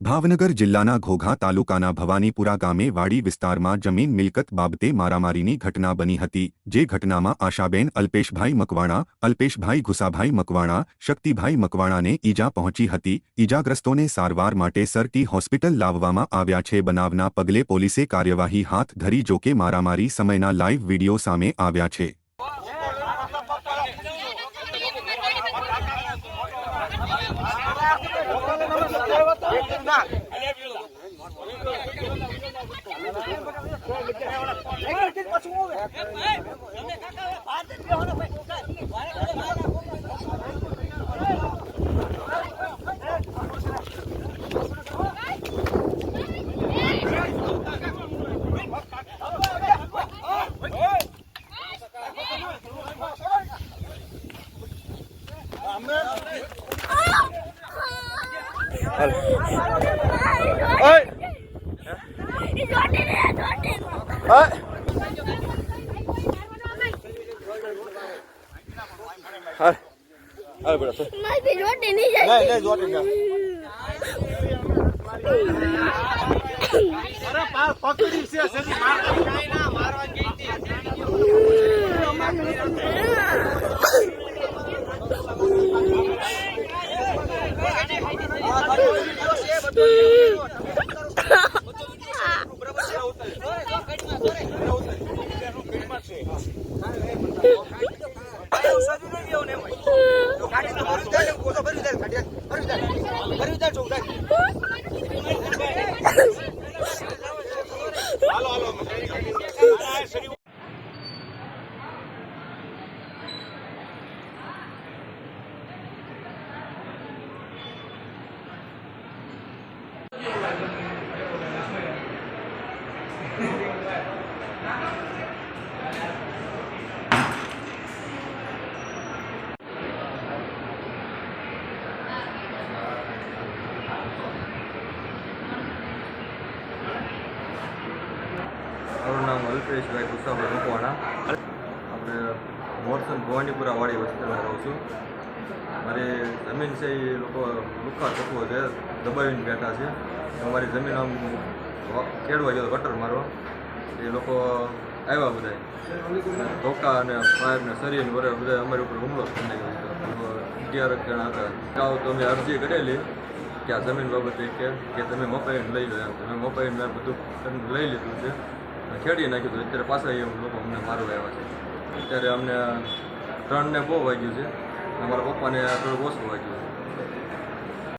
ભાવનગર જિલ્લાના ઘોઘા તાલુકાના ભવાનીપુરા ગામે વાડી વિસ્તારમાં જમીન મિલકત બાબતે મારામારીની ઘટના બની હતી, જે ઘટનામાં આશાબેન અલ્પેશભાઈ ઘુસાભાઈ મકવાણા, શક્તિભાઈ મકવાણાને ઈજા પહોંચી હતી। ઈજાગ્રસ્તોને સારવાર માટે સરટી હોસ્પિટલ લાવવામાં આવ્યા છે। બનાવના પગલે પોલીસે કાર્યવાહી હાથ ધરી, જોકે મારામારી સમયના લાઈવ વિડીયો સામે આવ્યા છે। મારું નામ અલ્પેશભાઈ ઘુસાભાઈ મકવાણા। આપણે મોરસન ભવાનીપુરા વાડી વિસ્તારમાં રહું છું। મારી જમીન છે એ લોકો લુખ્ખા તત્વો છે, દબાવીને બેઠા છે। અમારી જમીન આમ ખેડવા ગયો કટર મારવા, એ લોકો આવ્યા બધા ધોકા અને ફાયર ને શરીર વરે બધા અમારી ઉપર હુમલો કરી નાખ્યો। 11 જણા હતા। તો અમે અરજી કરેલી કે આ જમીન બાબતે કે તમે મપાઈને લઈ લો એમ। તમે મપાઈને મેં બધું લઈ લીધું છે, ખેડી નાખ્યું હતું। અત્યારે પાછા એ લોકો અમને મારવા આવ્યા છે। અત્યારે અમને 3 ને બહુ વાગ્યું છે, અમારા પપ્પાને થોડું ઓછું વાગ્યું છે।